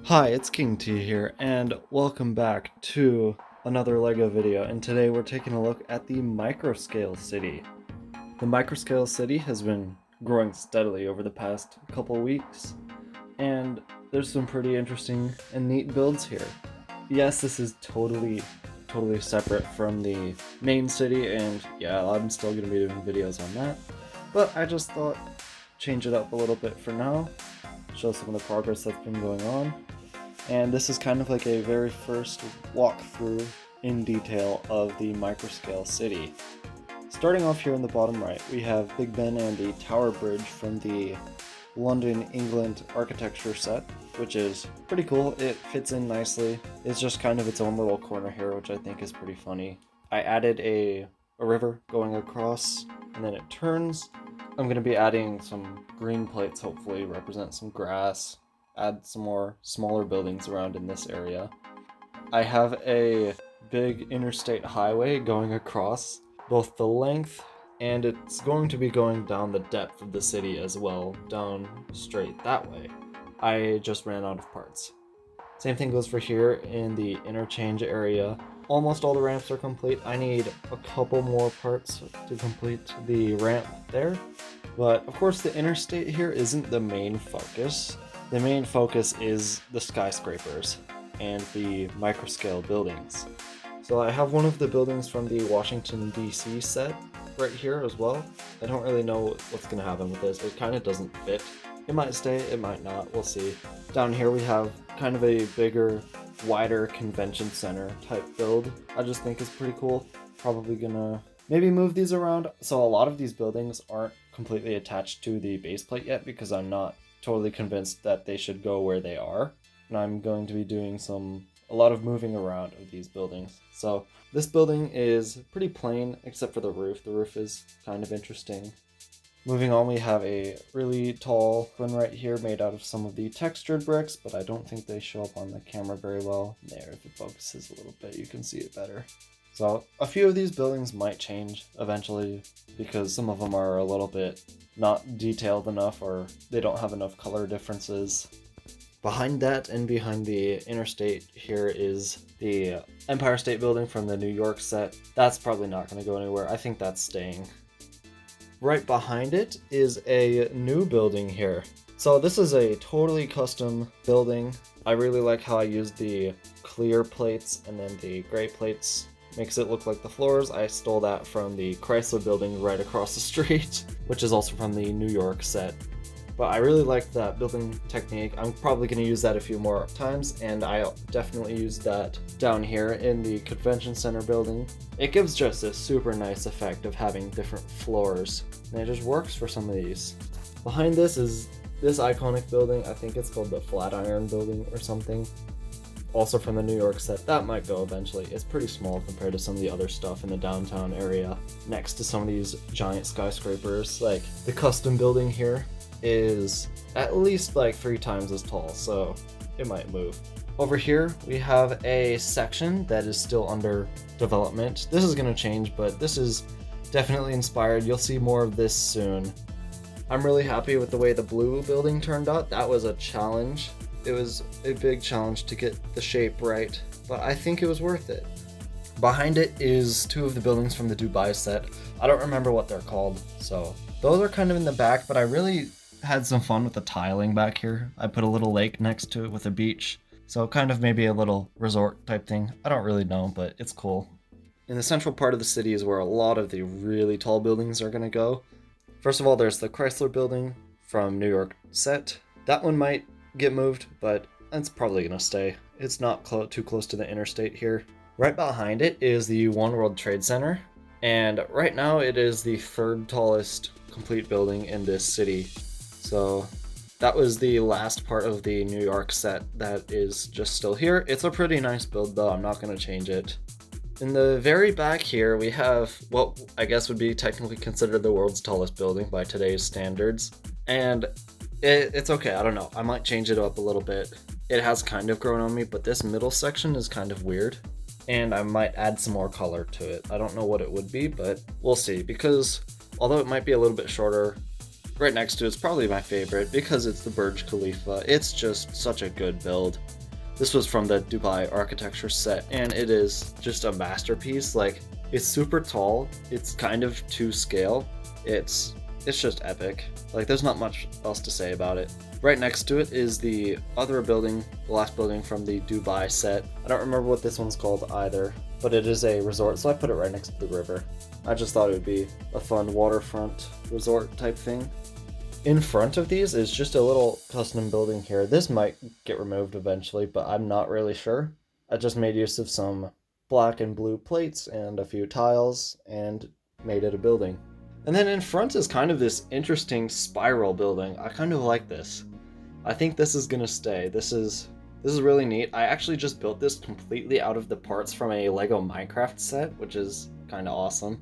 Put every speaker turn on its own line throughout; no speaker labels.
Hi, it's KingT here, and welcome back to another LEGO video, and today we're taking a look at the MicroScale city. The MicroScale city has been growing steadily over the past couple weeks, and there's some pretty interesting and neat builds here. Yes, this is totally separate from the main city, and yeah, I'm still going to be doing videos on that, but I just thought change it up a little bit for now, show some of the progress that's been going on. And this is kind of like a very first walkthrough in detail of the MicroScale city. Starting off here in the bottom right, we have Big Ben and the Tower Bridge from the London, England architecture set, which is pretty cool. It fits in nicely. It's just kind of its own little corner here, which I think is pretty funny. I added a river going across, and then it turns. I'm going to be adding some green plates, hopefully represent some grass, add some more smaller buildings around in this area. I have a big interstate highway going across both the length, and it's going to be going down the depth of the city as well, down straight that way. I just ran out of parts. Same thing goes for here in the interchange area. Almost all the ramps are complete. I need a couple more parts to complete the ramp there. But of course the interstate here isn't the main focus. The main focus is the skyscrapers and the MicroScale buildings. So I have one of the buildings from the Washington DC set right here as well. I don't really know what's going to happen with this. It kind of doesn't fit. It might stay, it might not, we'll see. Down here we have kind of a bigger, wider convention center type build. I just think is pretty cool. Probably gonna maybe move these around. So a lot of these buildings aren't completely attached to the base plate yet because I'm not totally convinced that they should go where they are, and I'm going to be doing a lot of moving around of these buildings. So this building is pretty plain except for the roof. The roof is kind of interesting. Moving on, we have a really tall one right here made out of some of the textured bricks, but I don't think they show up on the camera very well. There, if it focuses a little bit, you can see it better. So a few of these buildings might change eventually because some of them are a little bit not detailed enough or they don't have enough color differences. Behind that and behind the interstate here is the Empire State Building from the New York set. That's probably not going to go anywhere. I think that's staying. Right behind it is a new building here. So this is a totally custom building. I really like how I used the clear plates and then the gray plates. Makes it look like the floors. I stole that from the Chrysler building right across the street, which is also from the New York set. But I really like that building technique. I'm probably going to use that a few more times, and I definitely use that down here in the convention center building. It gives just a super nice effect of having different floors, and it just works for some of these. Behind this is this iconic building. I think it's called the Flatiron Building or something. Also from the New York set. That might go eventually. It's pretty small compared to some of the other stuff in the downtown area next to some of these giant skyscrapers. Like the custom building here is at least like 3 times as tall, so it might move. Over here we have a section that is still under development. This is going to change, but this is definitely inspired. You'll see more of this soon. I'm really happy with the way the blue building turned out. That was a challenge. It was a big challenge to get the shape right, but I think it was worth it. Behind it is 2 of the buildings from the Dubai set. I don't remember what they're called, so those are kind of in the back, but I really had some fun with the tiling back here. I put a little lake next to it with a beach, so kind of maybe a little resort type thing. I don't really know, but it's cool. In the central part of the city is where a lot of the really tall buildings are going to go. First of all, there's the Chrysler building from New York set. That one might get moved, but it's probably gonna stay. It's not too close to the interstate here. Right behind it is the One World Trade Center, and right now it is the 3rd tallest complete building in this city. So that was the last part of the New York set that is just still here. It's a pretty nice build though, I'm not gonna change it. In the very back here we have what I guess would be technically considered the world's tallest building by today's standards, and it's okay, I don't know. I might change it up a little bit. It has kind of grown on me, but this middle section is kind of weird. And I might add some more color to it. I don't know what it would be, but we'll see. Because although it might be a little bit shorter, right next to it's probably my favorite because it's the Burj Khalifa. It's just such a good build. This was from the Dubai architecture set, and it is just a masterpiece. Like, it's super tall, it's kind of to scale, it's just epic. Like, there's not much else to say about it. Right next to it is the other building, the last building from the Dubai set. I don't remember what this one's called either, but it is a resort, so I put it right next to the river. I just thought it would be a fun waterfront resort type thing. In front of these is just a little custom building here. This might get removed eventually, but I'm not really sure. I just made use of some black and blue plates and a few tiles and made it a building. And then in front is kind of this interesting spiral building. I kind of like this. I think this is gonna stay. This is really neat. I actually just built this completely out of the parts from a Lego Minecraft set, which is kind of awesome.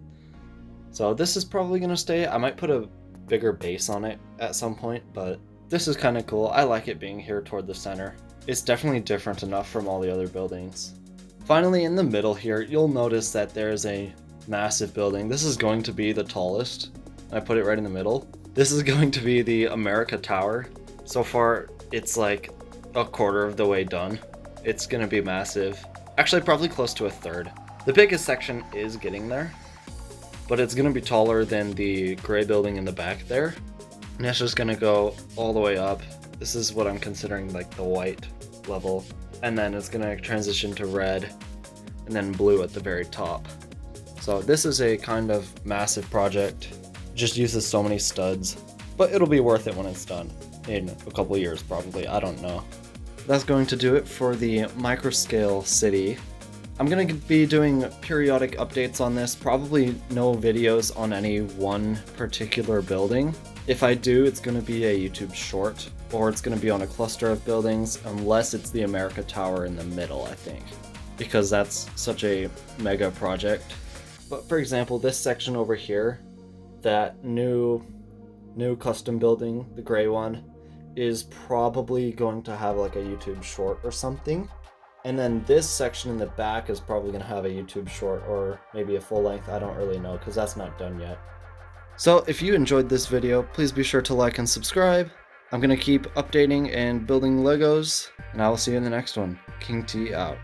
So this is probably gonna stay. I might put a bigger base on it at some point, but this is kind of cool. I like it being here toward the center. It's definitely different enough from all the other buildings. Finally, in the middle here, you'll notice that there's a massive building. This is going to be the tallest. I put it right in the middle. This is going to be the America Tower. So far, it's like a quarter of the way done. It's gonna be massive. Actually, probably close to a third. The biggest section is getting there, but it's gonna be taller than the gray building in the back there. And it's just gonna go all the way up. This is what I'm considering like the white level. And then it's gonna transition to red and then blue at the very top. So this is a kind of massive project. Just uses so many studs, but it'll be worth it when it's done. In a couple years probably, I don't know. That's going to do it for the MicroScale city. I'm going to be doing periodic updates on this, probably no videos on any one particular building. If I do, it's going to be a YouTube short, or it's going to be on a cluster of buildings, unless it's the America Tower in the middle, I think, because that's such a mega project. But for example, this section over here, that new custom building, the gray one, is probably going to have like a YouTube short or something. And then this section in the back is probably going to have a YouTube short or maybe a full length. I don't really know because that's not done yet. So if you enjoyed this video, please be sure to like and subscribe. I'm going to keep updating and building Legos, and I will see you in the next one. KingT out.